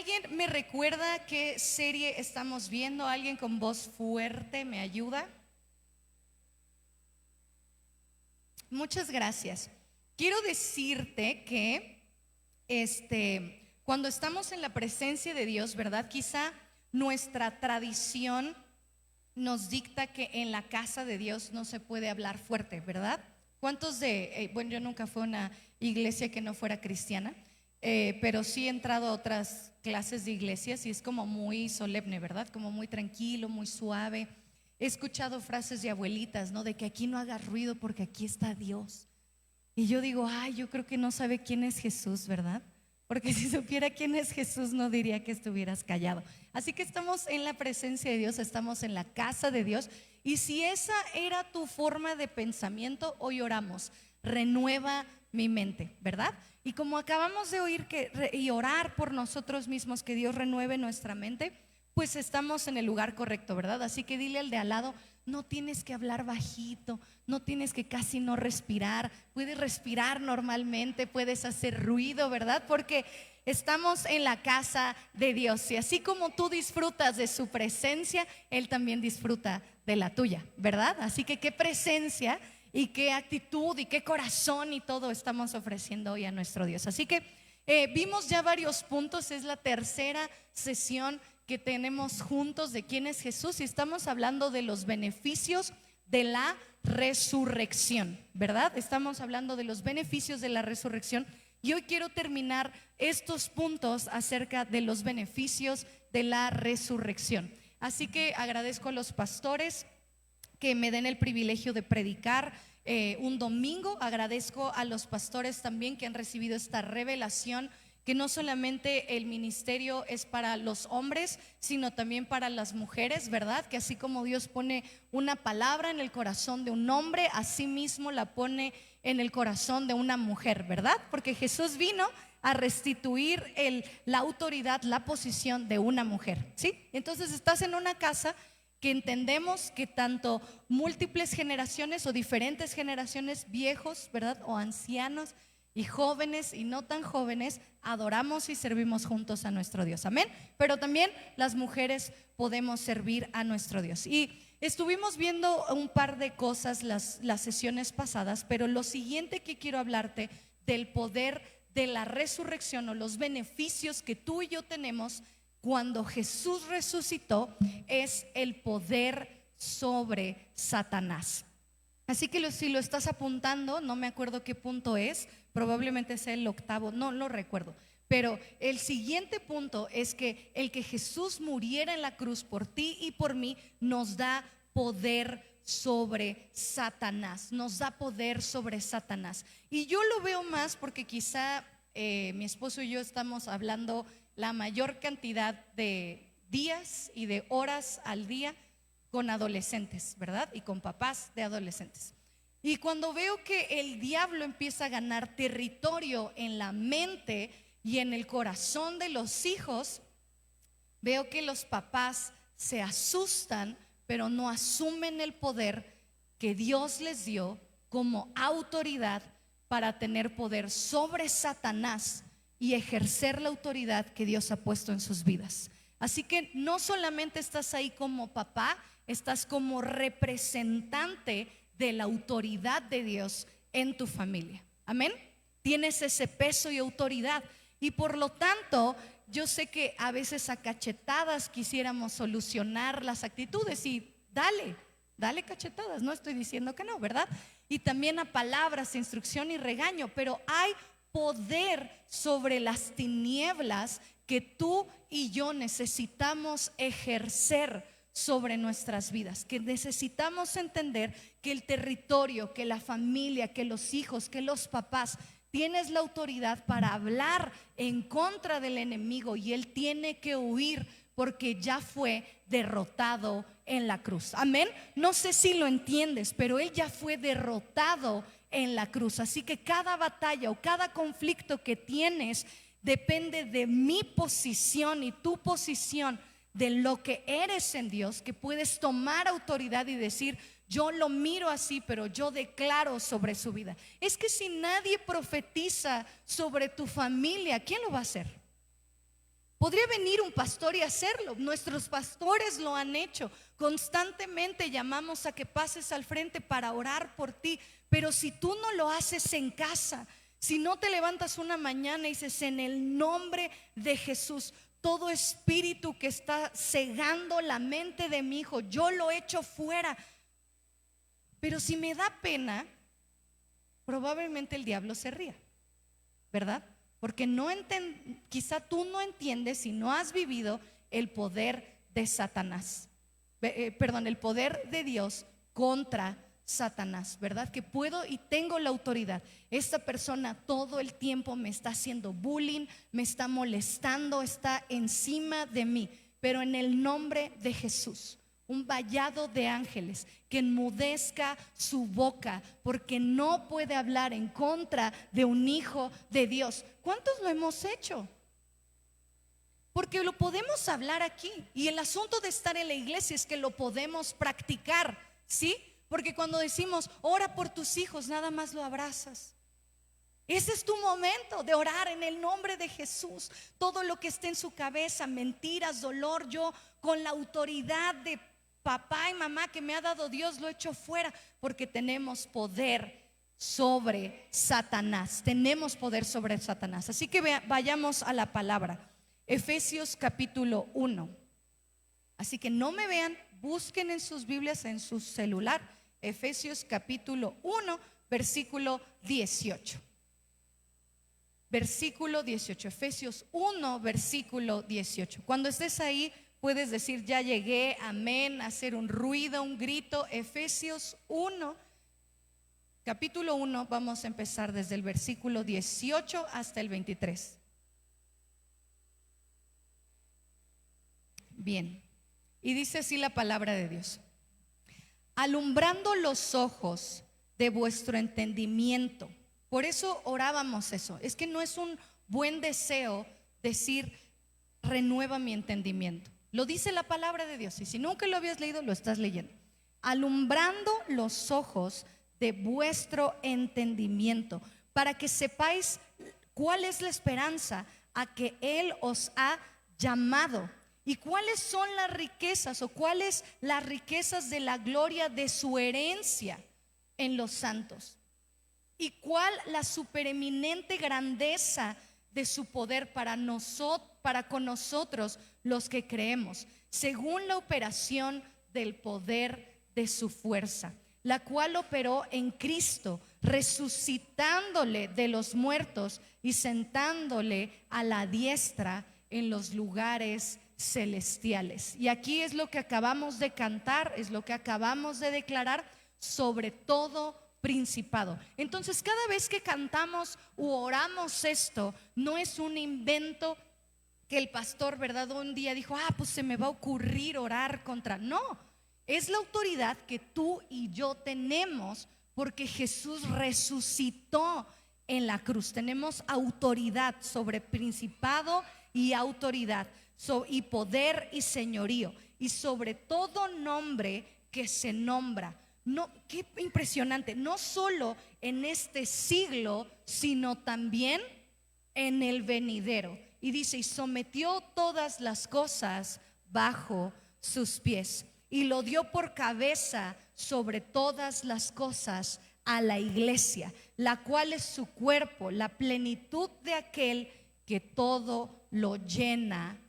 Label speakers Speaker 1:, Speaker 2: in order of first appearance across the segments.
Speaker 1: alguien me recuerda qué serie estamos viendo, alguien con voz fuerte me ayuda. Muchas gracias. Quiero decirte que cuando estamos en la presencia de Dios, ¿verdad? Quizá nuestra tradición nos dicta que en la casa de Dios no se puede hablar fuerte, ¿verdad? ¿Cuántos bueno, yo nunca fui a una iglesia que no fuera cristiana, pero sí he entrado a otras clases de iglesias y es como muy solemne, ¿verdad? Como muy tranquilo, muy suave. He escuchado frases de abuelitas, ¿no? De que aquí no hagas ruido porque aquí está Dios. Y yo digo, ay, yo creo que no sabe quién es Jesús, ¿verdad? Porque si supiera quién es Jesús no diría que estuvieras callado. Así que estamos en la presencia de Dios, estamos en la casa de Dios. Y si esa era tu forma de pensamiento, hoy oramos, renueva mi mente, ¿verdad? Y como acabamos de oír y orar por nosotros mismos, que Dios renueve nuestra mente, pues estamos en el lugar correcto, ¿verdad? Así que dile al de al lado, no tienes que hablar bajito, no tienes que casi no respirar, puedes respirar normalmente, puedes hacer ruido, ¿verdad? Porque estamos en la casa de Dios y así como tú disfrutas de su presencia, Él también disfruta de la tuya, ¿verdad? Así que qué presencia y qué actitud y qué corazón y todo estamos ofreciendo hoy a nuestro Dios. Así que vimos ya varios puntos, es la tercera sesión que tenemos juntos de quién es Jesús y estamos hablando de los beneficios de la resurrección, ¿verdad? Estamos hablando de los beneficios de la resurrección y hoy quiero terminar estos puntos acerca de los beneficios de la resurrección. Así que agradezco a los pastores que me den el privilegio de predicar un domingo. Agradezco a los pastores también que han recibido esta revelación, que no solamente el ministerio es para los hombres, sino también para las mujeres, ¿verdad? Que así como Dios pone una palabra en el corazón de un hombre, así mismo la pone en el corazón de una mujer, ¿verdad? Porque Jesús vino a restituir la autoridad, la posición de una mujer, ¿sí? Entonces estás en una casa que entendemos que tanto múltiples generaciones o diferentes generaciones, viejos, ¿verdad? O ancianos y jóvenes y no tan jóvenes, adoramos y servimos juntos a nuestro Dios, amén. Pero también las mujeres podemos servir a nuestro Dios. Y estuvimos viendo un par de cosas las sesiones pasadas, pero lo siguiente que quiero hablarte del poder de la resurrección o los beneficios que tú y yo tenemos cuando Jesús resucitó es el poder sobre Satanás. Así que si lo estás apuntando, no me acuerdo qué punto es, probablemente sea el octavo, no lo recuerdo. Pero el siguiente punto es que el que Jesús muriera en la cruz por ti y por mí nos da poder sobre Satanás, nos da poder sobre Satanás. Y yo lo veo más porque quizá mi esposo y yo estamos hablando la mayor cantidad de días y de horas al día con adolescentes, ¿verdad? Y con papás de adolescentes. Y cuando veo que el diablo empieza a ganar territorio en la mente y en el corazón de los hijos, veo que los papás se asustan, pero no asumen el poder que Dios les dio como autoridad para tener poder sobre Satanás y ejercer la autoridad que Dios ha puesto en sus vidas. Así que no solamente estás ahí como papá, estás como representante de la autoridad de Dios en tu familia. Amén. Tienes ese peso y autoridad. Y por lo tanto, yo sé que a veces a cachetadas quisiéramos solucionar las actitudes y dale cachetadas, no estoy diciendo que no, ¿verdad? Y también a palabras, instrucción y regaño, pero hay poder sobre las tinieblas que tú y yo necesitamos ejercer sobre nuestras vidas, que necesitamos entender que el territorio, que la familia, que los hijos, que los papás, tienes la autoridad para hablar en contra del enemigo y él tiene que huir porque ya fue derrotado en la cruz. Amén. No sé si lo entiendes, pero él ya fue derrotado en la cruz. Así que cada batalla o cada conflicto que tienes depende de mi posición y tu posición, de lo que eres en Dios, que puedes tomar autoridad y decir: yo lo miro así, pero yo declaro sobre su vida. Es que si nadie profetiza sobre tu familia, ¿quién lo va a hacer? Podría venir un pastor y hacerlo. Nuestros pastores lo han hecho. Constantemente llamamos a que pases al frente para orar por ti. Pero si tú no lo haces en casa, si no te levantas una mañana y dices: en el nombre de Jesús, todo espíritu que está cegando la mente de mi hijo, yo lo echo fuera. Pero si me da pena, probablemente el diablo se ría, ¿verdad? Porque quizá tú no entiendes y no has vivido el poder de Satanás, el poder de Dios contra Satanás, ¿verdad? Que puedo y tengo la autoridad. Esta persona todo el tiempo me está haciendo bullying, me está molestando, está encima de mí, pero en el nombre de Jesús, un vallado de ángeles que enmudezca su boca, porque no puede hablar en contra de un hijo de Dios. ¿Cuántos lo hemos hecho? Porque lo podemos hablar aquí, y el asunto de estar en la iglesia es que lo podemos practicar, ¿sí? Porque cuando decimos ora por tus hijos, nada más lo abrazas. Ese es tu momento de orar en el nombre de Jesús. Todo lo que esté en su cabeza, mentiras, dolor, yo con la autoridad de papá y mamá que me ha dado Dios lo echo fuera, porque tenemos poder sobre Satanás. Tenemos poder sobre Satanás. Así que vayamos a la palabra. Efesios capítulo 1. Así que no me vean, busquen en sus Biblias, en su celular, Efesios capítulo 1, versículo 18. Versículo 18, Efesios 1, versículo 18. Cuando estés ahí, puedes decir: ya llegué, amén, hacer un ruido, un grito. Efesios 1, capítulo 1, vamos a empezar desde el versículo 18 hasta el 23. Bien, y dice así la palabra de Dios: alumbrando los ojos de vuestro entendimiento. Por eso orábamos eso. Es que no es un buen deseo decir: renueva mi entendimiento. Lo dice la palabra de Dios, y si nunca lo habías leído, lo estás leyendo. Alumbrando los ojos de vuestro entendimiento, para que sepáis cuál es la esperanza a que Él os ha llamado, y cuáles son las riquezas, o cuáles las riquezas de la gloria de su herencia en los santos, y cuál la supereminente grandeza de su poder para con nosotros los que creemos, según la operación del poder de su fuerza, la cual operó en Cristo, resucitándole de los muertos y sentándole a la diestra en los lugares celestiales. Y aquí es lo que acabamos de cantar, es lo que acabamos de declarar: sobre todo principado. Entonces, cada vez que cantamos u oramos esto, no es un invento que el pastor, ¿verdad?, un día dijo: pues se me va a ocurrir orar contra. No, es la autoridad que tú y yo tenemos, porque Jesús resucitó en la cruz. Tenemos autoridad sobre principado y autoridad, y poder y señorío, y sobre todo nombre que se nombra. No, qué impresionante, no solo en este siglo, sino también en el venidero. Y dice: y sometió todas las cosas bajo sus pies, y lo dio por cabeza sobre todas las cosas a la iglesia, la cual es su cuerpo, la plenitud de aquel que todo lo llena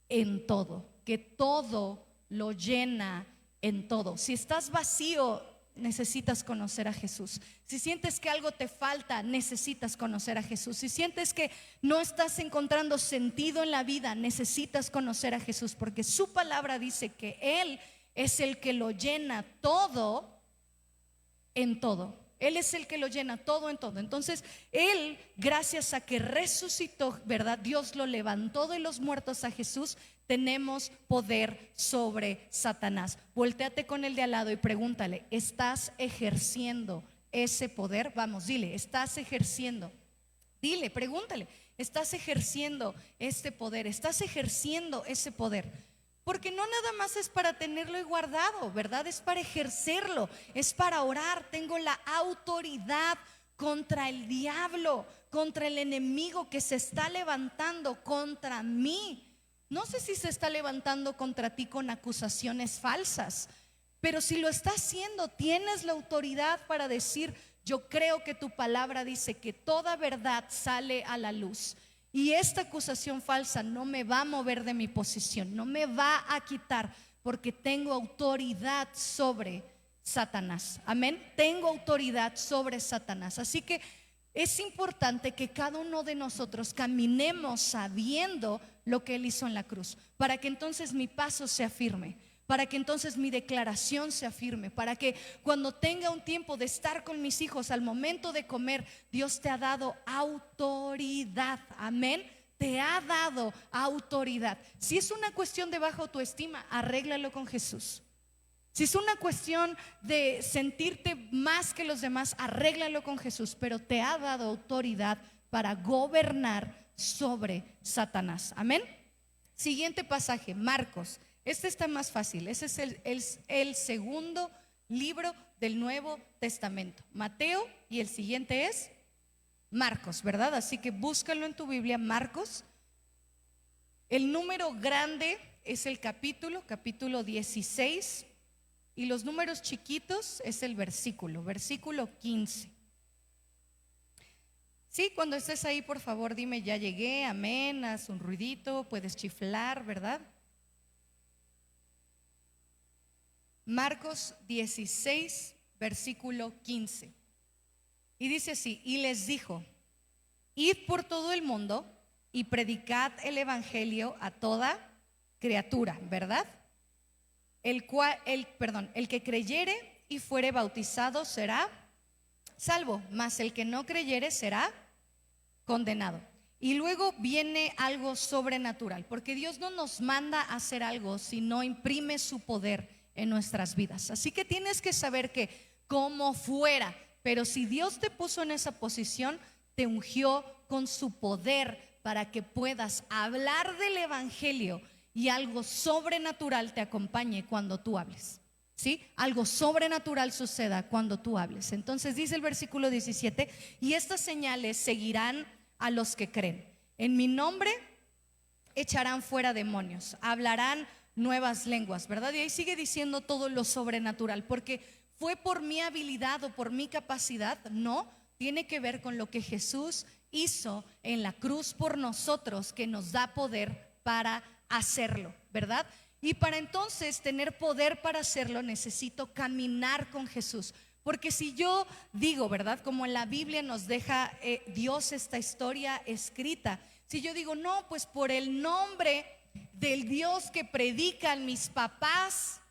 Speaker 1: en todo. Que todo lo llena en todo. Si estás vacío, necesitas conocer a Jesús. Si sientes que algo te falta, necesitas conocer a Jesús. Si sientes que no estás encontrando sentido en la vida, necesitas conocer a Jesús, porque su palabra dice que Él es el que lo llena todo en todo. Él es el que lo llena todo en todo. Entonces Él, gracias a que resucitó, ¿verdad?, Dios lo levantó de los muertos a Jesús, tenemos poder sobre Satanás. Voltéate con el de al lado y pregúntale: ¿estás ejerciendo ese poder? Vamos, dile: ¿estás ejerciendo? Dile, pregúntale: ¿estás ejerciendo este poder? ¿Estás ejerciendo ese poder? Porque no nada más es para tenerlo y guardado, ¿verdad? Es para ejercerlo, es para orar. Tengo la autoridad contra el diablo, contra el enemigo que se está levantando contra mí. No sé si se está levantando contra ti con acusaciones falsas, pero si lo está haciendo, tienes la autoridad para decir: yo creo que tu palabra dice que toda verdad sale a la luz, y esta acusación falsa no me va a mover de mi posición, no me va a quitar, porque tengo autoridad sobre Satanás. Amén. Tengo autoridad sobre Satanás. Así que es importante que cada uno de nosotros caminemos sabiendo lo que Él hizo en la cruz, para que entonces mi paso sea firme, para que entonces mi declaración sea firme, para que cuando tenga un tiempo de estar con mis hijos al momento de comer, Dios te ha dado autoridad. Amén. Te ha dado autoridad. Si es una cuestión de baja autoestima, arréglalo con Jesús. Si es una cuestión de sentirte más que los demás, arréglalo con Jesús. Pero te ha dado autoridad para gobernar sobre Satanás. Amén. Siguiente pasaje, Marcos. Este está más fácil. Ese es el segundo libro del Nuevo Testamento. Mateo, y el siguiente es Marcos, ¿verdad? Así que búscalo en tu Biblia, Marcos. El número grande es el capítulo 16. Y los números chiquitos es el versículo 15. Sí, cuando estés ahí, por favor, dime: ya llegué, amén, haz un ruidito, puedes chiflar, ¿verdad? Marcos 16, versículo 15. Y dice así: y les dijo: id por todo el mundo y predicad el evangelio a toda criatura, ¿verdad? El que creyere y fuere bautizado será salvo, mas el que no creyere será condenado. Y luego viene algo sobrenatural, porque Dios no nos manda a hacer algo si no imprime su poder en nuestras vidas. Así que tienes que saber que como fuera, pero si Dios te puso en esa posición, te ungió con su poder para que puedas hablar del evangelio y algo sobrenatural te acompañe cuando tú hables. ¿Sí? Algo sobrenatural suceda cuando tú hables. Entonces dice el versículo 17: y estas señales seguirán a los que creen. En mi nombre echarán fuera demonios, hablarán nuevas lenguas, ¿verdad? Y ahí sigue diciendo todo lo sobrenatural, porque fue por mi habilidad o por mi capacidad, no, tiene que ver con lo que Jesús hizo en la cruz por nosotros, que nos da poder para hacerlo, ¿verdad? Y para entonces tener poder para hacerlo, necesito caminar con Jesús. Porque si yo digo, ¿verdad? Como en la Biblia nos deja Dios esta historia escrita. Si yo digo: no, pues por el nombre del Dios que predican mis papás,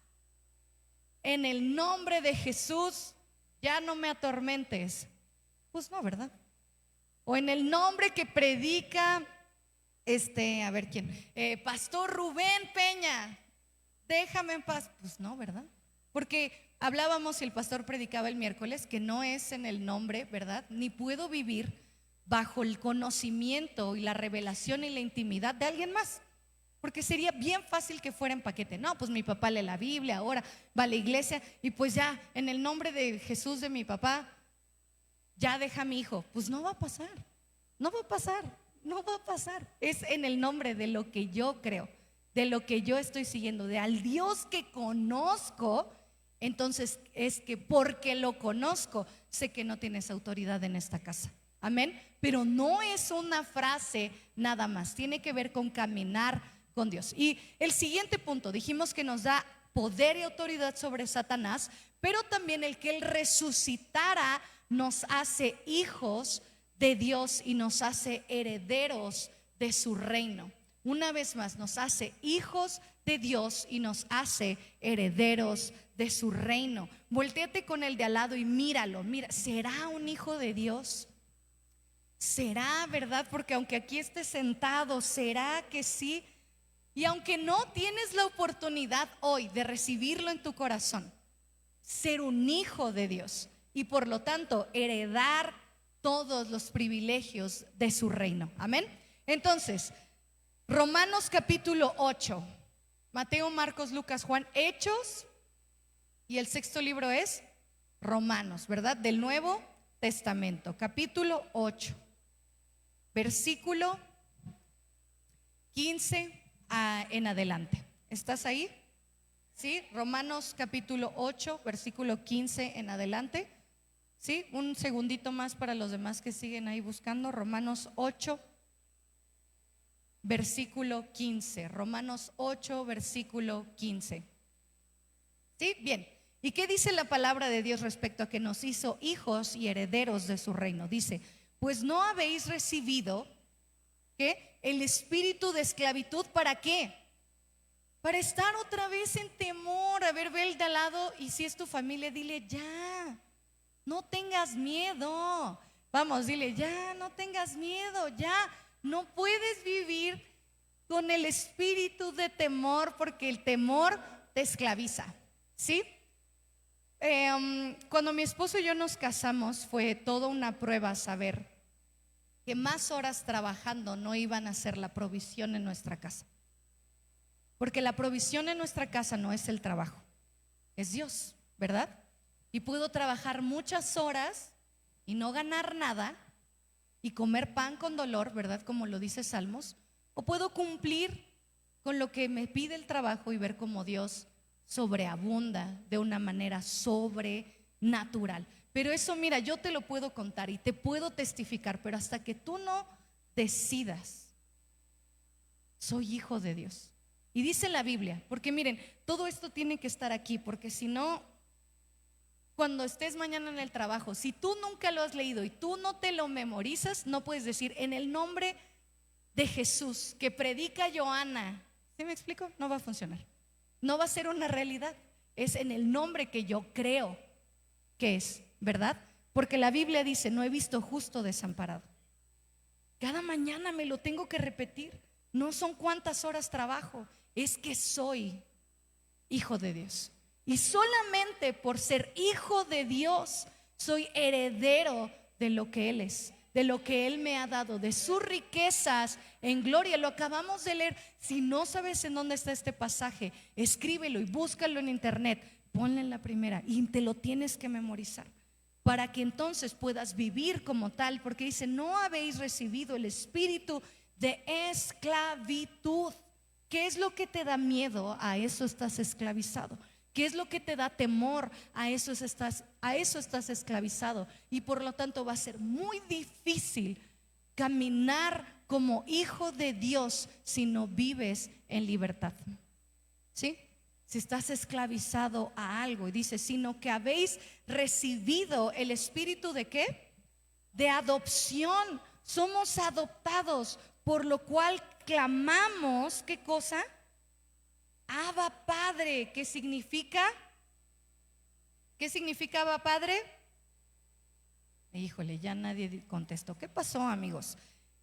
Speaker 1: en el nombre de Jesús, ya no me atormentes. Pues no, ¿verdad? O en el nombre que predica a ver quién, Pastor Rubén Peña, déjame en paz. Pues no, ¿verdad? Porque hablábamos, y el pastor predicaba el miércoles, que no es en el nombre, ¿verdad? Ni puedo vivir bajo el conocimiento y la revelación y la intimidad de alguien más, porque sería bien fácil que fuera en paquete. No, pues mi papá lee la Biblia, ahora va a la iglesia, y pues ya, en el nombre de Jesús de mi papá, ya deja a mi hijo. Pues no va a pasar, no va a pasar. No va a pasar. Es en el nombre de lo que yo creo, de lo que yo estoy siguiendo, de al Dios que conozco. Entonces es que porque lo conozco, sé que no tienes autoridad en esta casa. Amén. Pero no es una frase nada más, tiene que ver con caminar con Dios. Y el siguiente punto, dijimos que nos da poder y autoridad sobre Satanás, pero también el que Él resucitara nos hace hijos de Dios y nos hace herederos de su reino. Una vez más, nos hace hijos de Dios y nos hace herederos de su reino. Voltéate con el de al lado y míralo. Mira, ¿será un hijo de Dios? ¿Será, verdad? Porque aunque aquí esté sentado, ¿será que sí? Y aunque no tienes la oportunidad hoy de recibirlo en tu corazón, ser un hijo de Dios y por lo tanto heredar todos los privilegios de su reino. Amén. Entonces, Romanos capítulo 8, Mateo, Marcos, Lucas, Juan, Hechos, y el sexto libro es Romanos, ¿verdad? Del Nuevo Testamento, capítulo 8, versículo 15 en adelante. ¿Estás ahí? ¿Sí? Romanos capítulo 8, versículo 15 en adelante. ¿Sí? Un segundito más para los demás que siguen ahí buscando. Romanos 8, versículo 15. Romanos 8, versículo 15. ¿Sí? Bien. ¿Y qué dice la palabra de Dios respecto a que nos hizo hijos y herederos de su reino? Dice, pues no habéis recibido, ¿qué? El espíritu de esclavitud, ¿para qué? Para estar otra vez en temor. A ver, ve el de al lado, y si es tu familia, dile, ya, no tengas miedo. Vamos, dile, ya, no tengas miedo, ya. No puedes vivir con el espíritu de temor, porque el temor te esclaviza, ¿sí? Cuando mi esposo y yo nos casamos, fue toda una prueba saber que más horas trabajando no iban a ser la provisión en nuestra casa. Porque la provisión en nuestra casa no es el trabajo, es Dios, ¿verdad? Y puedo trabajar muchas horas y no ganar nada y comer pan con dolor, ¿verdad? Como lo dice Salmos. O puedo cumplir con lo que me pide el trabajo y ver cómo Dios sobreabunda de una manera sobrenatural. Pero eso, mira, yo te lo puedo contar y te puedo testificar, pero hasta que tú no decidas, soy hijo de Dios. Y dice la Biblia, porque miren, todo esto tiene que estar aquí, porque si no, cuando estés mañana en el trabajo, si tú nunca lo has leído y tú no te lo memorizas, no puedes decir en el nombre de Jesús que predica Joana. ¿Sí me explico? No va a funcionar. No va a ser una realidad. Es en el nombre que yo creo que es, ¿verdad? Porque la Biblia dice, no he visto justo desamparado. Cada mañana me lo tengo que repetir. No son cuántas horas trabajo, es que soy hijo de Dios. Y solamente por ser hijo de Dios soy heredero de lo que Él es, de lo que Él me ha dado, de sus riquezas en gloria. Lo acabamos de leer. Si no sabes en dónde está este pasaje, escríbelo y búscalo en internet. Ponle en la primera y te lo tienes que memorizar para que entonces puedas vivir como tal. Porque dice, no habéis recibido el espíritu de esclavitud. ¿Qué es lo que te da miedo? A eso estás esclavizado. ¿Qué es lo que te da temor? A eso estás esclavizado. Y por lo tanto va a ser muy difícil caminar como hijo de Dios si no vives en libertad. ¿Sí? Si estás esclavizado a algo. Y dice, sino que habéis recibido el espíritu de ¿qué? De adopción. Somos adoptados, por lo cual clamamos, ¿qué cosa? Abba Padre. ¿Qué significa? ¿Qué significa Abba Padre? Híjole, ya nadie contestó. ¿Qué pasó, amigos?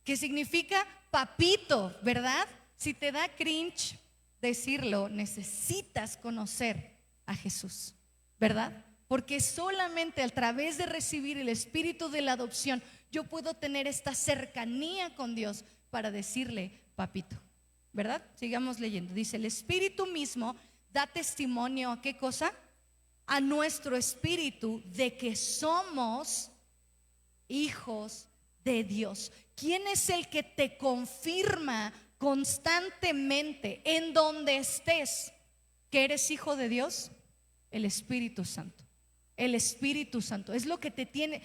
Speaker 1: ¿Qué significa papito, verdad? Si te da cringe decirlo, necesitas conocer a Jesús, ¿verdad? Porque solamente a través de recibir el espíritu de la adopción yo puedo tener esta cercanía con Dios para decirle papito, ¿verdad? Sigamos leyendo. Dice, el espíritu mismo da testimonio ¿a qué cosa? A nuestro espíritu de que somos hijos de Dios. ¿Quién es el que te confirma constantemente en donde estés que eres hijo de Dios? El Espíritu Santo. El Espíritu Santo es lo que te tiene.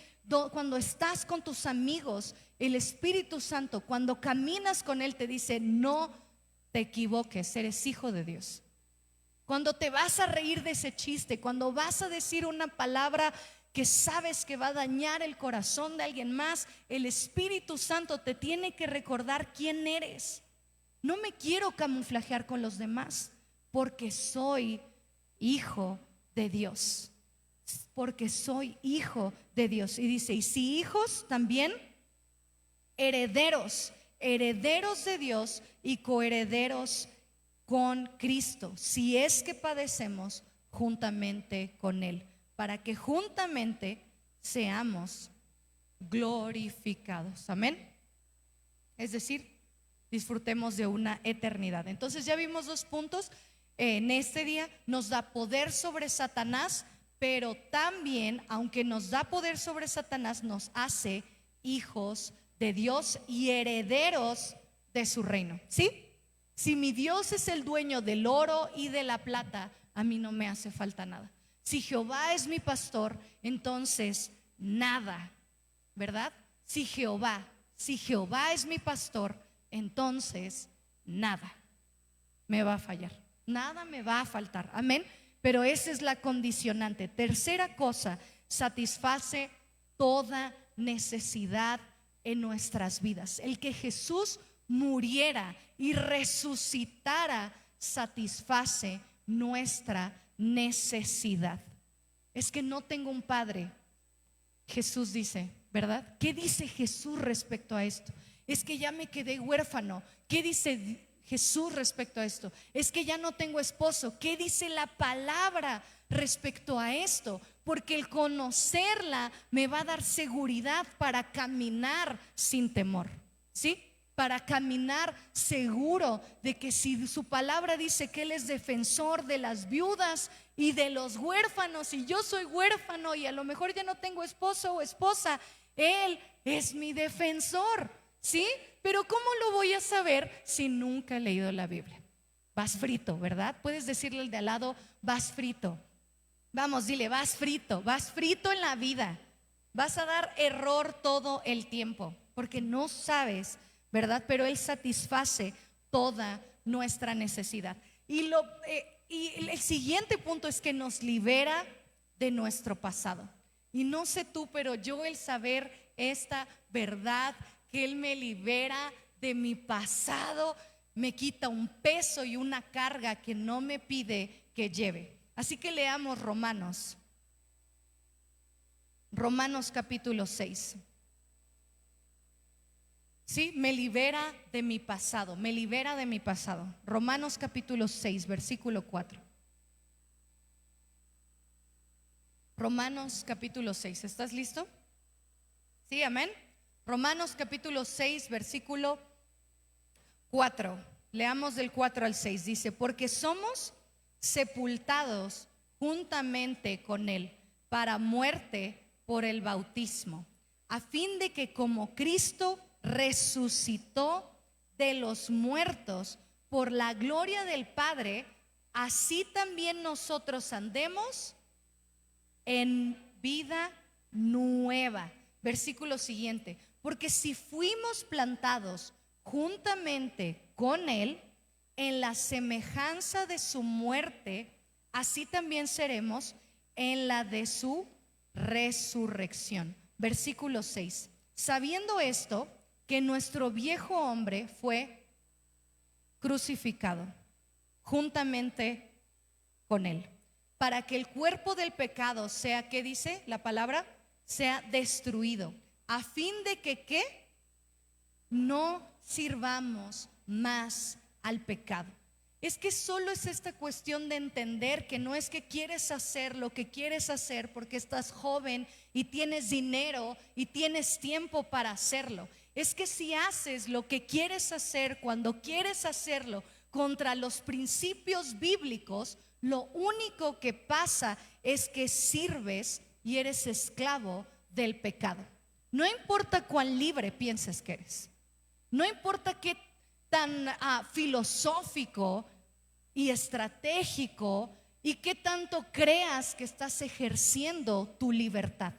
Speaker 1: Cuando estás con tus amigos, el Espíritu Santo, cuando caminas con Él, te dice, no te equivoques, eres hijo de Dios. Cuando te vas a reír de ese chiste, cuando vas a decir una palabra que sabes que va a dañar el corazón de alguien más, el Espíritu Santo te tiene que recordar quién eres. No me quiero camuflajear con los demás, porque soy hijo de Dios. Porque soy hijo de Dios. Y dice, y si hijos, también herederos, herederos de Dios y coherederos con Cristo, si es que padecemos juntamente con Él, para que juntamente seamos glorificados. Amén. Es decir, disfrutemos de una eternidad. Entonces ya vimos 2 puntos. En este día nos da poder sobre Satanás, pero también, aunque nos da poder sobre Satanás, nos hace hijos de Dios y herederos de su reino. ¿Sí? Si mi Dios es el dueño del oro y de la plata, a mí no me hace falta nada. Si Jehová es mi pastor, entonces nada, ¿verdad? Si Jehová es mi pastor, entonces nada me va a fallar, nada me va a faltar. Amén. Pero esa es la condicionante. Tercera cosa, satisface toda necesidad en nuestras vidas. El que Jesús muriera y resucitara satisface nuestra necesidad. Es que no tengo un padre, Jesús dice, ¿verdad? ¿Qué dice Jesús respecto a esto? Es que ya me quedé huérfano. ¿Qué dice Jesús respecto a esto? Es que ya no tengo esposo. ¿Qué dice la palabra respecto a esto? Porque el conocerla me va a dar seguridad para caminar sin temor, ¿sí? Para caminar seguro de que si su palabra dice que Él es defensor de las viudas y de los huérfanos, y yo soy huérfano y a lo mejor ya no tengo esposo o esposa, Él es mi defensor, ¿sí? Pero ¿cómo lo voy a saber si nunca he leído la Biblia? Vas frito, ¿verdad? Puedes decirle al de al lado, vas frito. Vamos, dile, vas frito en la vida. Vas a dar error todo el tiempo, porque no sabes, ¿verdad? Pero Él satisface toda nuestra necesidad. Y el siguiente punto es que nos libera de nuestro pasado. Y no sé tú, pero yo el saber esta verdad, que Él me libera de mi pasado, me quita un peso y una carga que no me pide que lleve. Así que leamos Romanos capítulo 6. Sí, me libera de mi pasado, me libera de mi pasado. Romanos capítulo 6, versículo 4. Romanos capítulo 6, ¿estás listo? Sí, amén. Romanos capítulo 6, versículo 4. Leamos del 4 al 6. Dice, porque somos sepultados juntamente con Él para muerte por el bautismo, a fin de que como Cristo resucitó de los muertos por la gloria del Padre, así también nosotros andemos en vida nueva. Versículo siguiente, porque si fuimos plantados juntamente con Él en la semejanza de su muerte, así también seremos en la de su resurrección. Versículo 6, sabiendo esto, que nuestro viejo hombre fue crucificado juntamente con Él, para que el cuerpo del pecado sea, ¿qué dice la palabra? Sea destruido, a fin de que ¿qué? No sirvamos más al pecado. Es que solo es esta cuestión de entender que no es que quieres hacer lo que quieres hacer porque estás joven y tienes dinero y tienes tiempo para hacerlo. Es que si haces lo que quieres hacer cuando quieres hacerlo contra los principios bíblicos, lo único que pasa es que sirves y eres esclavo del pecado. No importa cuán libre pienses que eres, no importa qué tan filosófico y estratégico y qué tanto creas que estás ejerciendo tu libertad,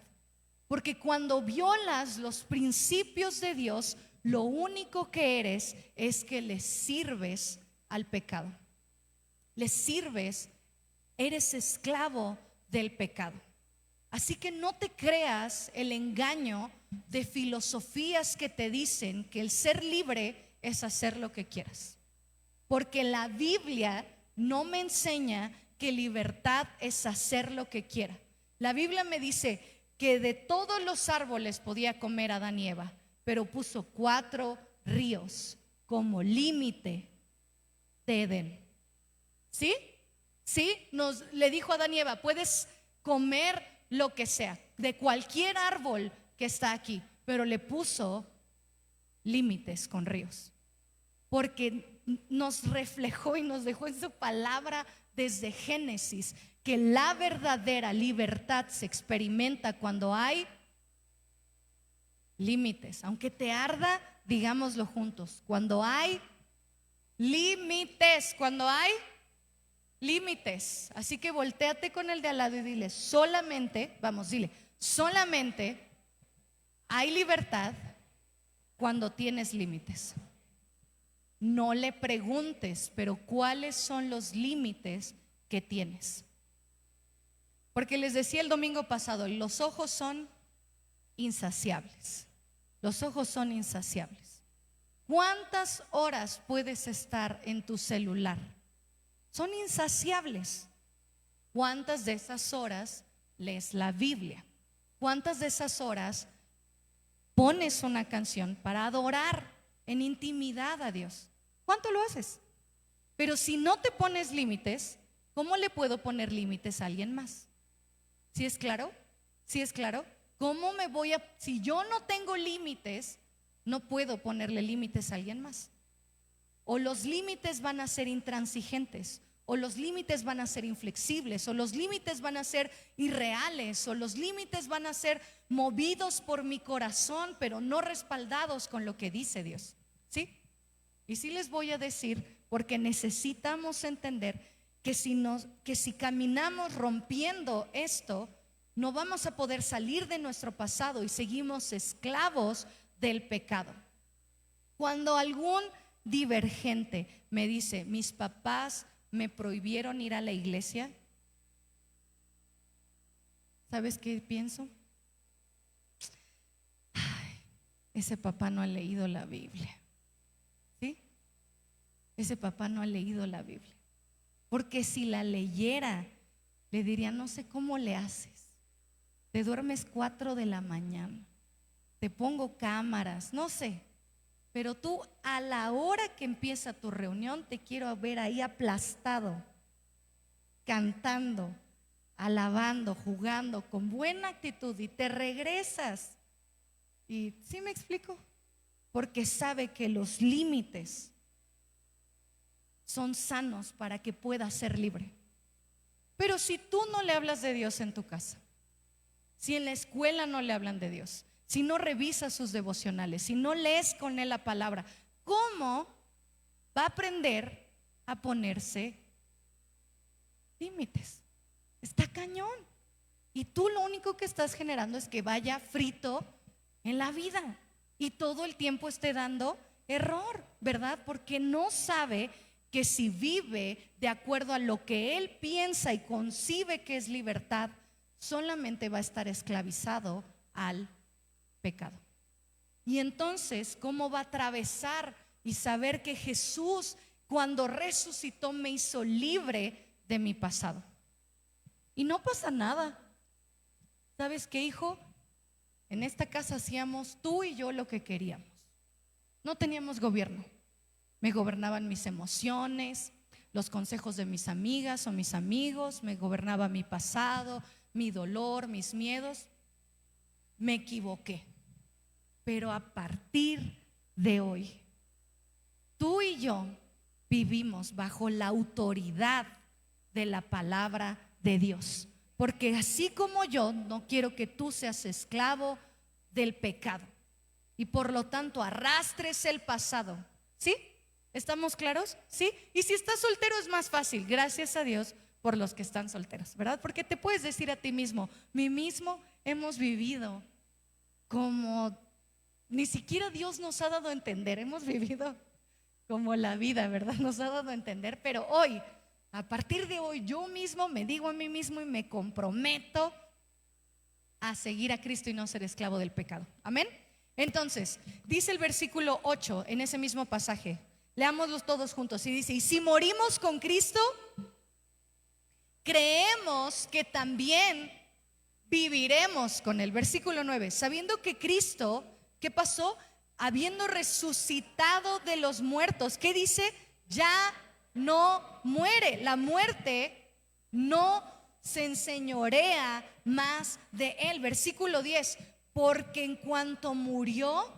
Speaker 1: porque cuando violas los principios de Dios, lo único que eres es que le sirves al pecado, le sirves, eres esclavo del pecado. Así que no te creas el engaño de filosofías que te dicen que el ser libre es hacer lo que quieras, porque la Biblia no me enseña que libertad es hacer lo que quiera. La Biblia me dice que de todos los árboles podía comer Adán y Eva, pero puso 4 ríos como límite de Edén. ¿Sí? ¿Sí? Le dijo a Adán y Eva, puedes comer lo que sea, de cualquier árbol que está aquí, pero le puso límites con ríos, porque nos reflejó y nos dejó en su palabra desde Génesis que la verdadera libertad se experimenta cuando hay límites. Aunque te arda, digámoslo juntos, cuando hay límites, cuando hay límites. Así que voltéate con el de al lado y dile, solamente, vamos, dile, solamente hay libertad cuando tienes límites. No le preguntes, pero ¿cuáles son los límites que tienes? Porque les decía el domingo pasado, los ojos son insaciables. Los ojos son insaciables. ¿Cuántas horas puedes estar en tu celular? Son insaciables. ¿Cuántas de esas horas lees la Biblia? ¿Cuántas de esas horas pones una canción para adorar en intimidad a Dios? ¿Cuánto lo haces? Pero si no te pones límites, ¿cómo le puedo poner límites a alguien más? ¿Sí es claro? ¿Sí es claro? ¿Cómo me voy a, si yo no tengo límites, no puedo ponerle límites a alguien más? O los límites van a ser intransigentes, o los límites van a ser inflexibles, o los límites van a ser irreales, o los límites van a ser movidos por mi corazón, pero no respaldados con lo que dice Dios. ¿Sí? Y sí les voy a decir, porque necesitamos entender que si caminamos rompiendo esto, no vamos a poder salir de nuestro pasado y seguimos esclavos del pecado. Cuando algún divergente me dice, mis papás me prohibieron ir a la iglesia, ¿sabes qué pienso? Ay, ese papá no ha leído la Biblia. ¿Sí? Ese papá no ha leído la Biblia. Porque si la leyera, le diría, no sé cómo le haces. Te duermes 4 de la mañana, te pongo cámaras, no sé. Pero tú a la hora que empieza tu reunión te quiero ver ahí aplastado, cantando, alabando, jugando con buena actitud, y te regresas. Y ¿sí me explico? Porque sabe que los límites son sanos para que pueda ser libre. Pero si tú no le hablas de Dios en tu casa, si en la escuela no le hablan de Dios, si no revisas sus devocionales, si no lees con él la palabra, ¿cómo va a aprender a ponerse límites? Está cañón. Y tú lo único que estás generando es que vaya frito en la vida y todo el tiempo esté dando error, ¿verdad? Porque no sabe que si vive de acuerdo a lo que él piensa y concibe que es libertad, solamente va a estar esclavizado al pecado. Y entonces, ¿cómo va a atravesar y saber que Jesús, cuando resucitó, me hizo libre de mi pasado? Y no pasa nada. ¿Sabes qué, hijo? En esta casa hacíamos tú y yo lo que queríamos. No teníamos gobierno. Me gobernaban mis emociones, los consejos de mis amigas o mis amigos, me gobernaba mi pasado, mi dolor, mis miedos. Me equivoqué. Pero a partir de hoy, tú y yo vivimos bajo la autoridad de la palabra de Dios. Porque así como yo, no quiero que tú seas esclavo del pecado y por lo tanto arrastres el pasado. ¿Sí? ¿Estamos claros? ¿Sí? Y si estás soltero es más fácil, gracias a Dios por los que están solteros, ¿verdad? Porque te puedes decir a ti mismo, mí mismo hemos vivido como ni siquiera Dios nos ha dado a entender, hemos vivido como la vida, ¿verdad? Nos ha dado a entender, pero hoy, a partir de hoy, yo mismo me digo a mí mismo y me comprometo a seguir a Cristo y no ser esclavo del pecado. Amén. Entonces, dice el versículo 8 en ese mismo pasaje, leámoslos todos juntos, y dice, y si morimos con Cristo, creemos que también viviremos con él. Versículo 9, sabiendo que Cristo, ¿qué pasó? Habiendo resucitado de los muertos, ¿qué dice? Ya no muere. La muerte no se enseñorea más de él. Versículo 10, porque en cuanto murió,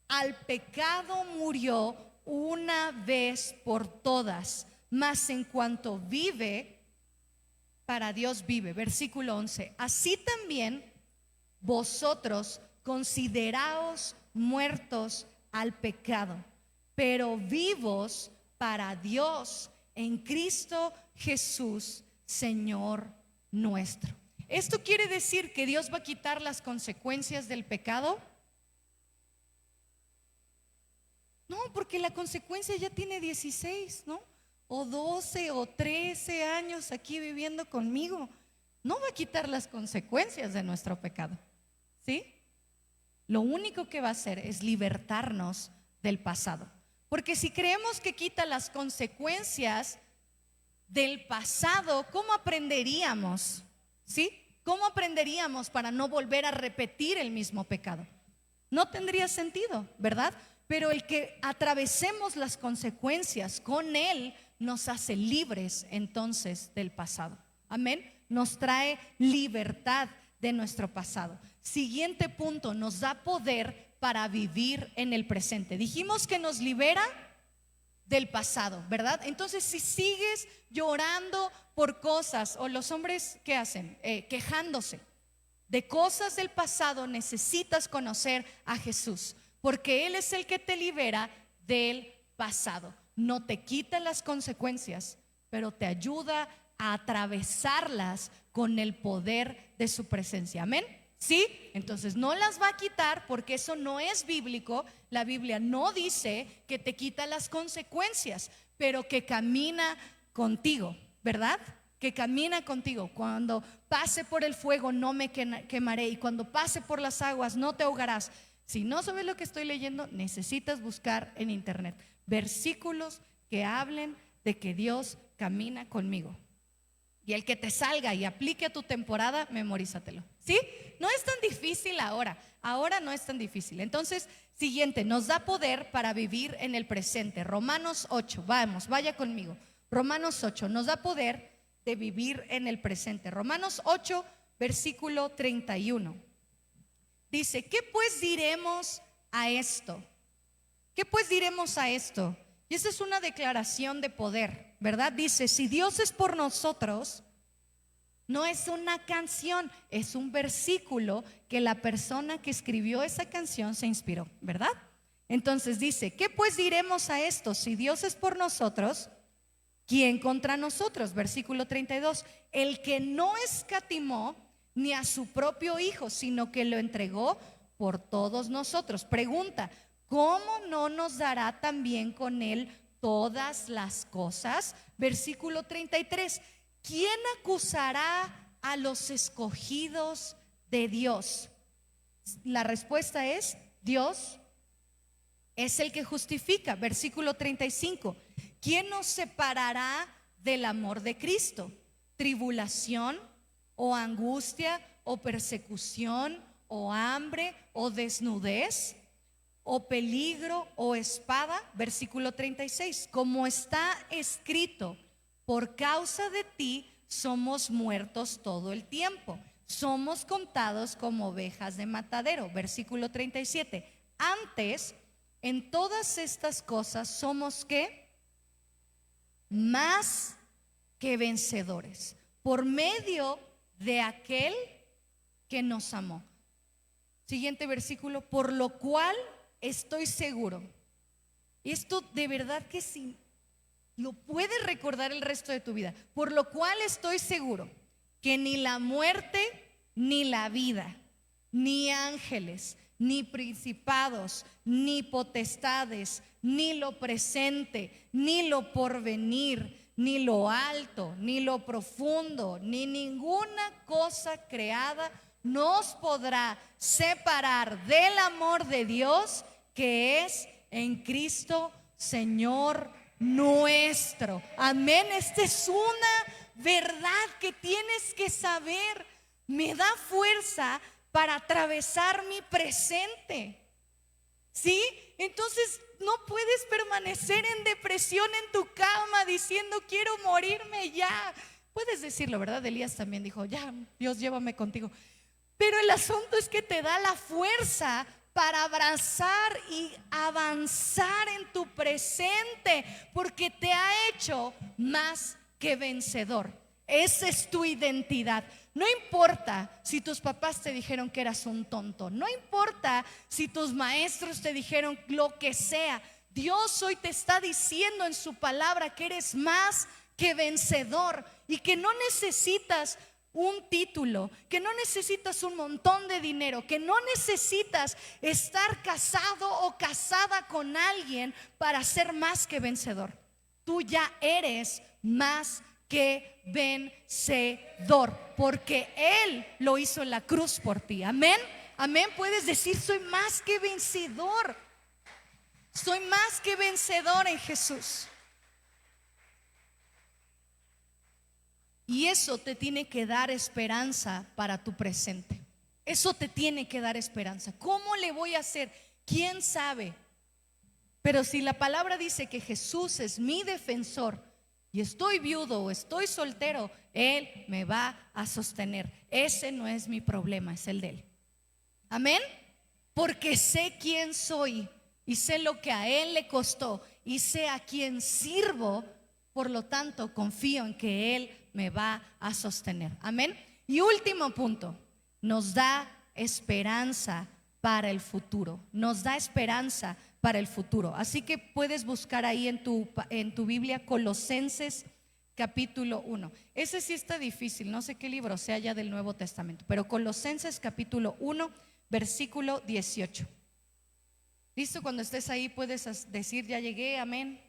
Speaker 1: al pecado murió una vez por todas, mas en cuanto vive, para Dios vive. Versículo 11. Así también vosotros consideraos muertos al pecado, pero vivos para Dios en Cristo Jesús, Señor nuestro. ¿Esto quiere decir que Dios va a quitar las consecuencias del pecado? No, porque la consecuencia ya tiene 16, ¿no? O 12 o 13 años aquí viviendo conmigo. No va a quitar las consecuencias de nuestro pecado, ¿sí? Lo único que va a hacer es libertarnos del pasado. Porque si creemos que quita las consecuencias del pasado, ¿cómo aprenderíamos? ¿Sí? ¿Cómo aprenderíamos para no volver a repetir el mismo pecado? No tendría sentido, ¿verdad? Pero el que atravesemos las consecuencias con Él nos hace libres entonces del pasado. Amén. Nos trae libertad de nuestro pasado. Siguiente punto, nos da poder para vivir en el presente. Dijimos que nos libera del pasado, ¿verdad? Entonces, si sigues llorando por cosas, o los hombres, ¿qué hacen? Quejándose de cosas del pasado, necesitas conocer a Jesús, porque Él es el que te libera del pasado. No te quita las consecuencias, pero te ayuda a atravesarlas con el poder de su presencia. Amén. ¿Sí? Entonces no las va a quitar, porque eso no es bíblico. La Biblia no dice que te quita las consecuencias, pero que camina contigo, ¿verdad? Que camina contigo. Cuando pase por el fuego no me quemaré, y cuando pase por las aguas no te ahogarás. Si no sabes lo que estoy leyendo, necesitas buscar en internet versículos que hablen de que Dios camina conmigo. Y el que te salga y aplique a tu temporada, memorízatelo. ¿Sí? No es tan difícil ahora. Ahora no es tan difícil. Entonces, siguiente, nos da poder para vivir en el presente. Romanos 8, vamos, vaya conmigo. Romanos 8, nos da poder de vivir en el presente. Romanos 8, versículo 31. Dice, ¿qué pues diremos a esto? ¿Qué pues diremos a esto? Y esa es una declaración de poder, ¿verdad? Dice, si Dios es por nosotros, no es una canción, es un versículo que la persona que escribió esa canción se inspiró, ¿verdad? Entonces dice, ¿qué pues diremos a esto? Si Dios es por nosotros, ¿quién contra nosotros? Versículo 32, el que no escatimó ni a su propio Hijo, sino que lo entregó por todos nosotros. Pregunta, ¿cómo no nos dará también con Él todas las cosas? Versículo 33, ¿quién acusará a los escogidos de Dios? La respuesta es, Dios es el que justifica. Versículo 35, ¿quién nos separará del amor de Cristo? ¿Tribulación o angustia o persecución o hambre o desnudez o peligro o espada? Versículo 36, como está escrito, por causa de ti somos muertos todo el tiempo, somos contados como ovejas de matadero. Versículo 37, antes en todas estas cosas somos ¿qué? Más que vencedores, por medio de aquel que nos amó. Siguiente versículo, por lo cual estoy seguro. Esto de verdad que sí, lo puedes recordar el resto de tu vida. Por lo cual estoy seguro que ni la muerte, ni la vida, ni ángeles, ni principados, ni potestades, ni lo presente, ni lo porvenir, ni lo alto, ni lo profundo, ni ninguna cosa creada nos podrá separar del amor de Dios que es en Cristo Señor nuestro. Amén. Esta es una verdad que tienes que saber. Me da fuerza para atravesar mi presente. ¿Sí? Entonces no puedes permanecer en depresión en tu cama diciendo quiero morirme ya. Puedes decirlo, ¿verdad? Elías también dijo, ya, Dios, llévame contigo. Pero el asunto es que te da la fuerza para abrazar y avanzar en tu presente, porque te ha hecho más que vencedor. Esa es tu identidad. No importa si tus papás te dijeron que eras un tonto, no importa si tus maestros te dijeron lo que sea. Dios hoy te está diciendo en su palabra que eres más que vencedor y que no necesitas un título, que no necesitas un montón de dinero, que no necesitas estar casado o casada con alguien para ser más que vencedor. Tú ya eres más que vencedor, porque Él lo hizo en la cruz por ti. Amén, amén. Puedes decir: soy más que vencedor. Soy más que vencedor en Jesús. Y eso te tiene que dar esperanza para tu presente. Eso te tiene que dar esperanza. ¿Cómo le voy a hacer? ¿Quién sabe? Pero si la palabra dice que Jesús es mi defensor y estoy viudo o estoy soltero, Él me va a sostener. Ese no es mi problema, es el de Él. Amén. Porque sé quién soy y sé lo que a Él le costó y sé a quién sirvo. Por lo tanto, confío en que Él me va a sostener. Amén. Y último punto, nos da esperanza para el futuro. Nos da esperanza para el futuro. Así que puedes buscar ahí en tu Biblia Colosenses capítulo 1. Ese sí está difícil, no sé qué libro sea ya del Nuevo Testamento, pero Colosenses capítulo 1, versículo 18. ¿Listo? Cuando estés ahí puedes decir: ya llegué, amén.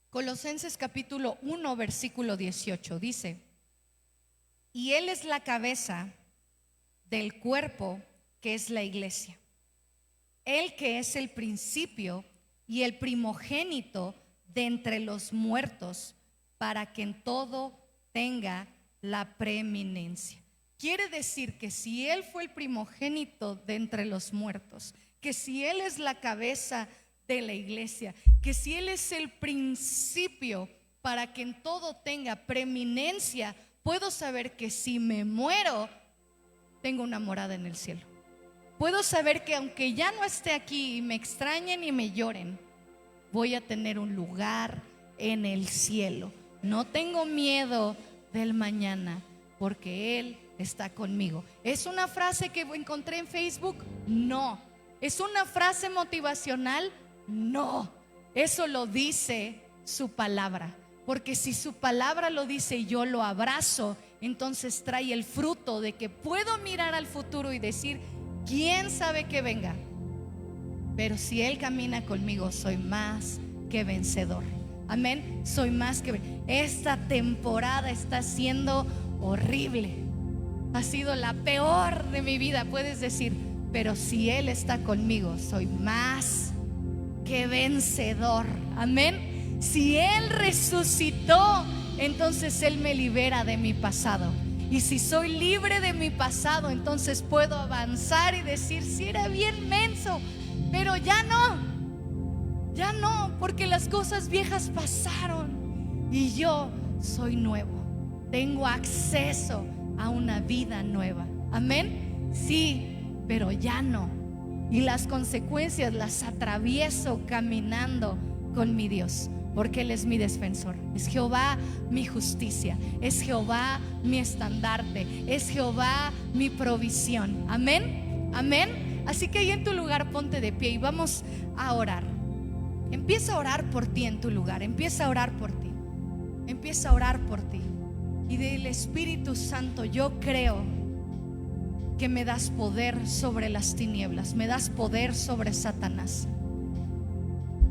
Speaker 1: Colosenses capítulo 1, versículo 18 dice: y Él es la cabeza del cuerpo, que es la iglesia. Él que es el principio y el primogénito de entre los muertos, para que en todo tenga la preeminencia. Quiere decir que si Él fue el primogénito de entre los muertos, que si Él es la cabeza de la iglesia, que si Él es el principio para que en todo tenga preeminencia, puedo saber que si me muero, tengo una morada en el cielo. Puedo saber que aunque ya no esté aquí y me extrañen y me lloren, voy a tener un lugar en el cielo. No tengo miedo del mañana, porque Él está conmigo. ¿Es una frase que encontré en Facebook? No. ¿Es una frase motivacional? No. Eso lo dice su palabra. Porque si su palabra lo dice y yo lo abrazo, entonces trae el fruto de que puedo mirar al futuro y decir: ¿quién sabe que venga? Pero si Él camina conmigo, soy más que vencedor. Amén. Soy más que vencedor. Esta temporada está siendo horrible. Ha sido la peor de mi vida, puedes decir. Pero si Él está conmigo, soy más que vencedor. Amén. Si Él resucitó, entonces Él me libera de mi pasado. Y si soy libre de mi pasado, entonces puedo avanzar y decir: sí, era bien menso, pero ya no, porque las cosas viejas pasaron y yo soy nuevo. Tengo acceso a una vida nueva. Amén. Sí, pero ya no. Y las consecuencias las atravieso caminando con mi Dios, porque Él es mi defensor. Es Jehová mi justicia, es Jehová mi estandarte, es Jehová mi provisión. Amén, amén. Así que ahí en tu lugar ponte de pie y vamos a orar. Empieza a orar por ti en tu lugar. Empieza a orar por ti. Empieza a orar por ti. Y dile: Espíritu Santo, yo creo que me das poder sobre las tinieblas, me das poder sobre Satanás.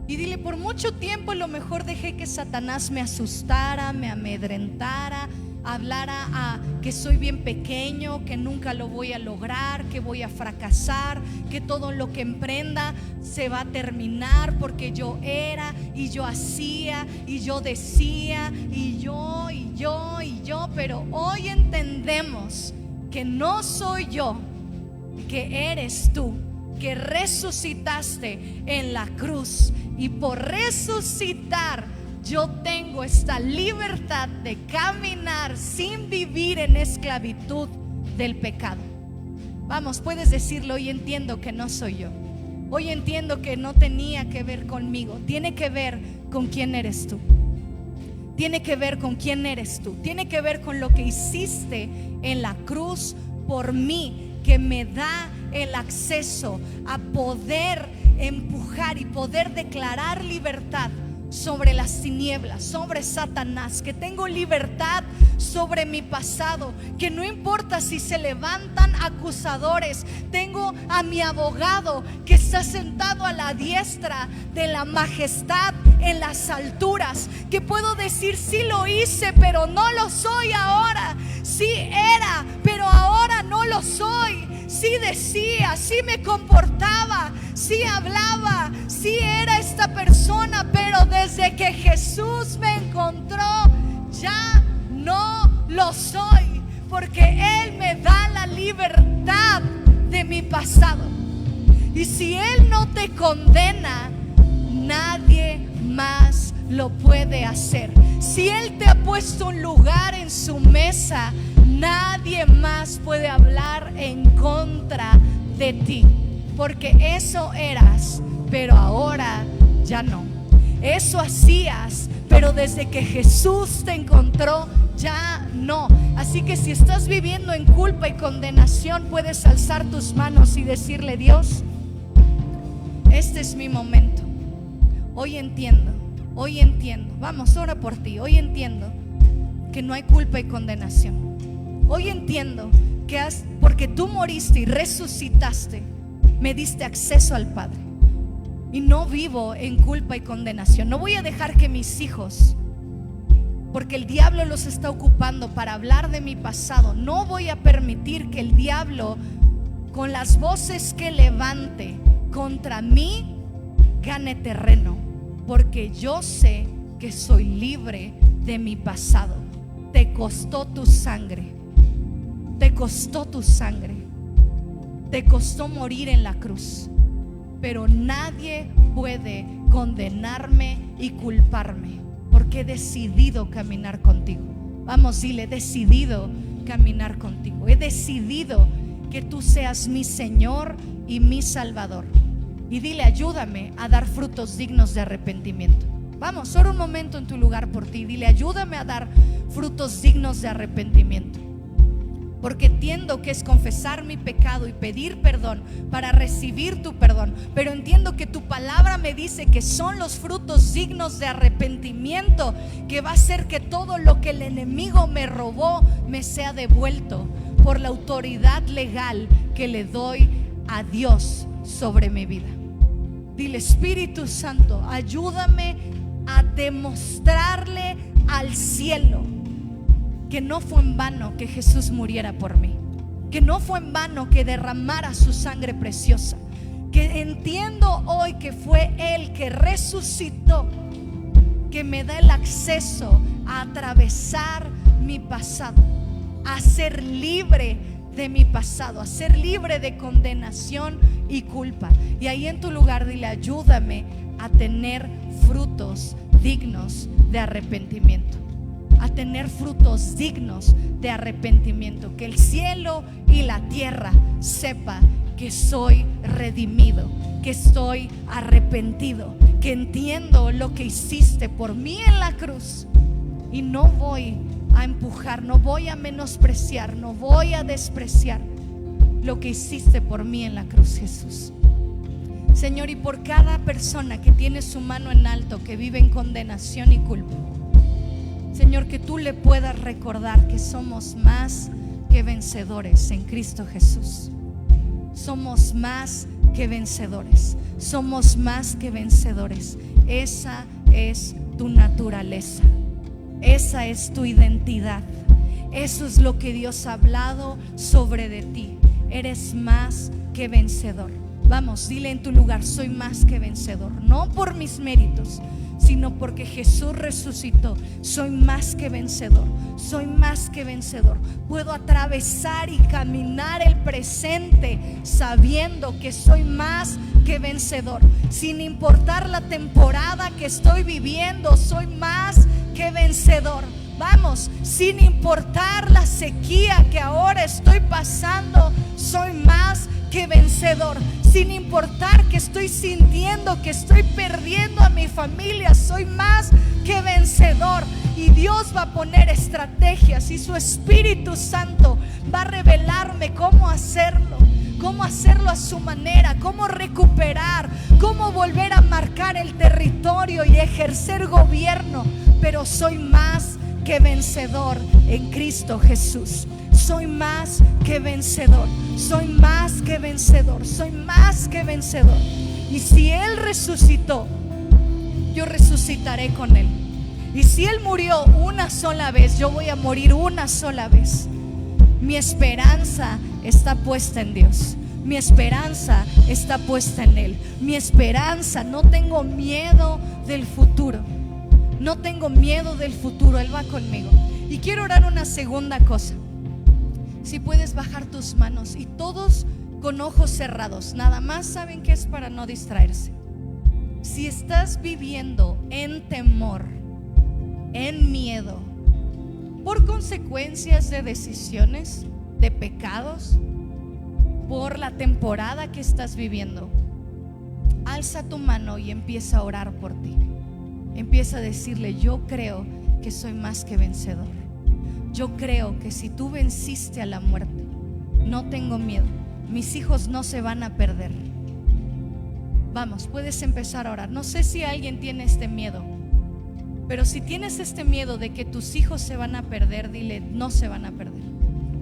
Speaker 1: Y dile: por mucho tiempo a lo mejor dejé que Satanás me asustara, me amedrentara, hablara a que soy bien pequeño, que nunca lo voy a lograr, que voy a fracasar, que todo lo que emprenda se va a terminar, porque yo era y yo hacía y yo decía y yo. Pero hoy entendemos que no soy yo, que eres tú, que resucitaste en la cruz. Y por resucitar yo tengo esta libertad de caminar sin vivir en esclavitud del pecado. Vamos, puedes decirlo: hoy entiendo que no soy yo. Hoy entiendo que no tenía que ver conmigo, tiene que ver con quién eres tú. tiene que ver con quién eres tú, tiene que ver con lo que hiciste en la cruz por mí, que me da el acceso a poder empujar y poder declarar libertad sobre las tinieblas, sobre Satanás, que tengo libertad sobre mi pasado, que no importa si se levantan acusadores, tengo a mi abogado que está sentado a la diestra de la majestad en las alturas, que puedo decir: sí lo hice, pero no lo soy ahora; sí era, pero ahora no lo soy; sí decía, sí me comportaba, sí hablaba, sí era esta persona, pero desde que Jesús me encontró ya no lo soy, porque Él me da la libertad de mi pasado. Y si Él no te condena, nadie más lo puede hacer. Si Él te ha puesto un lugar en su mesa, nadie más puede hablar en contra de ti, porque eso eras, pero ahora ya no. Eso hacías, pero desde que Jesús te encontró ya no. Así que si estás viviendo en culpa y condenación, puedes alzar tus manos y decirle: Dios, este es mi momento. Hoy entiendo. Vamos, ora por ti. Hoy entiendo que no hay culpa y condenación. Hoy entiendo que porque tú moriste y resucitaste, me diste acceso al Padre. Y no vivo en culpa y condenación. No voy a dejar que mis hijos, porque el diablo los está ocupando para hablar de mi pasado, no voy a permitir que el diablo, con las voces que levante contra mí, gane terreno, porque yo sé que soy libre de mi pasado. Te costó tu sangre, te costó tu sangre, te costó morir en la cruz, pero nadie puede condenarme y culparme, porque he decidido caminar contigo. Vamos, dile: he decidido caminar contigo. He decidido que tú seas mi Señor y mi Salvador. Y dile: ayúdame a dar frutos dignos de arrepentimiento. Vamos, ora un momento en tu lugar por ti. Dile: ayúdame a dar frutos dignos de arrepentimiento, porque entiendo que es confesar mi pecado y pedir perdón para recibir tu perdón. Pero entiendo que tu palabra me dice que son los frutos dignos de arrepentimiento que va a hacer que todo lo que el enemigo me robó me sea devuelto por la autoridad legal que le doy a Dios sobre mi vida. Dile: Espíritu Santo, ayúdame a demostrarle al cielo que no fue en vano que Jesús muriera por mí, que no fue en vano que derramara su sangre preciosa, que entiendo hoy que fue Él que resucitó, que me da el acceso a atravesar mi pasado, a ser libre de mi pasado, a ser libre de condenación y culpa. Y ahí en tu lugar dile: ayúdame a tener frutos dignos de arrepentimiento, a tener frutos dignos de arrepentimiento, que el cielo y la tierra sepa que soy redimido, que estoy arrepentido, que entiendo lo que hiciste por mí en la cruz, y no voy a empujar, no voy a menospreciar, no voy a despreciar lo que hiciste por mí en la cruz, Jesús. Señor, y por cada persona que tiene su mano en alto, que vive en condenación y culpa, Señor, que tú le puedas recordar que somos más que vencedores en Cristo Jesús. Somos más que vencedores. Somos más que vencedores. Esa es tu naturaleza. Esa es tu identidad. Eso es lo que Dios ha hablado sobre de ti. Eres más que vencedor. Vamos, dile en tu lugar: soy más que vencedor. No por mis méritos, sino porque Jesús resucitó. Soy más que vencedor. Soy más que vencedor. Puedo atravesar y caminar el presente sabiendo que soy más que vencedor. Sin importar la temporada que estoy viviendo, soy más que vencedor. Vamos, sin importar la sequía que ahora estoy pasando, soy más que vencedor. vencedor. Sin importar que estoy sintiendo que estoy perdiendo a mi familia, soy más que vencedor. Y Dios va a poner estrategias y su Espíritu Santo va a revelarme cómo hacerlo a su manera, cómo recuperar, cómo volver a marcar el territorio y ejercer gobierno. Pero soy más que vencedor en Cristo Jesús. Soy más que vencedor, soy más que vencedor, soy más que vencedor. Y si Él resucitó, yo resucitaré con Él. Y si Él murió una sola vez, yo voy a morir una sola vez. Mi esperanza está puesta en Dios. Mi esperanza está puesta en Él. Mi esperanza, no tengo miedo del futuro. No tengo miedo del futuro, Él va conmigo. Y quiero orar una segunda cosa. Si puedes bajar tus manos y todos con ojos cerrados, nada más, ¿saben qué es? Para no distraerse. Si estás viviendo en temor, en miedo, por consecuencias de decisiones, de pecados, por la temporada que estás viviendo, alza tu mano y empieza a orar por ti. Empieza a decirle: yo creo que soy más que vencedor. Yo creo que si tú venciste a la muerte, no tengo miedo. Mis hijos no se van a perder. Vamos, puedes empezar a orar. No sé si alguien tiene este miedo, pero si tienes este miedo de que tus hijos se van a perder, dile: no se van a perder,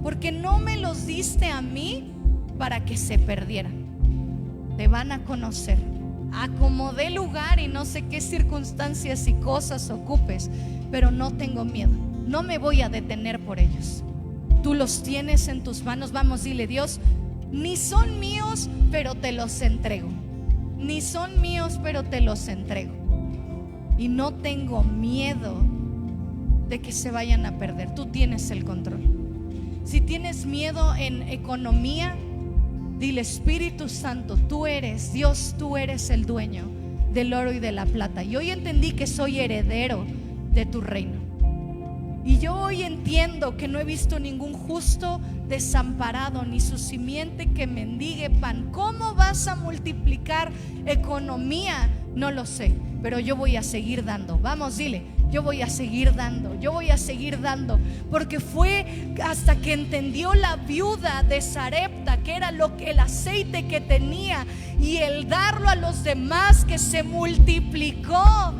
Speaker 1: porque no me los diste a mí para que se perdieran. Te van a conocer. Acomodé lugar y no sé qué circunstancias y cosas ocupes, pero no tengo miedo. No me voy a detener por ellos. Tú los tienes en tus manos. Vamos, dile: Dios, ni son míos, pero te los entrego. Ni son míos, pero te los entrego. Y no tengo miedo de que se vayan a perder. Tú tienes el control. Si tienes miedo en economía, dile: Espíritu Santo, tú eres Dios, tú eres el dueño del oro y de la plata. Y hoy entendí que soy heredero de tu reino. Y yo hoy entiendo que no he visto ningún justo desamparado, ni su simiente que mendigue pan. ¿Cómo vas a multiplicar economía? No lo sé, pero yo voy a seguir dando. Vamos, dile: yo voy a seguir dando, yo voy a seguir dando. Porque fue hasta que entendió la viuda de Sarepta que era el aceite que tenía, y el darlo a los demás, que se multiplicó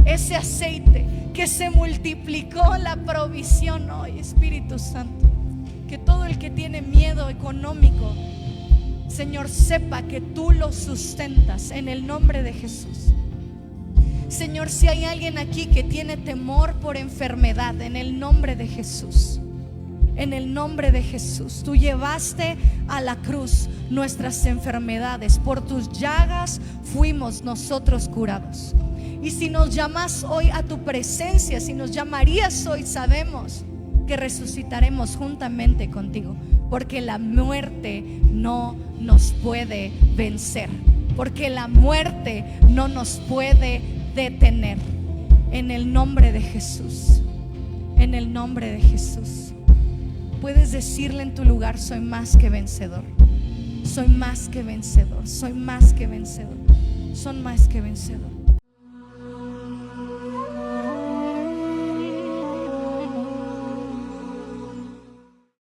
Speaker 1: ese aceite, que se multiplicó la provisión. Hoy, Espíritu Santo, que todo el que tiene miedo económico, Señor, sepa que tú lo sustentas en el nombre de Jesús. Señor, si hay alguien aquí que tiene temor por enfermedad, en el nombre de Jesús, en el nombre de Jesús, tú llevaste a la cruz nuestras enfermedades. Por tus llagas fuimos nosotros curados. Y si nos llamas hoy a tu presencia, si nos llamarías hoy, sabemos que resucitaremos juntamente contigo, porque la muerte no nos puede vencer, porque la muerte no nos puede detener. En el nombre de Jesús, en el nombre de Jesús, puedes decirle en tu lugar: soy más que vencedor, soy más que vencedor, soy más que vencedor, soy más que vencedor.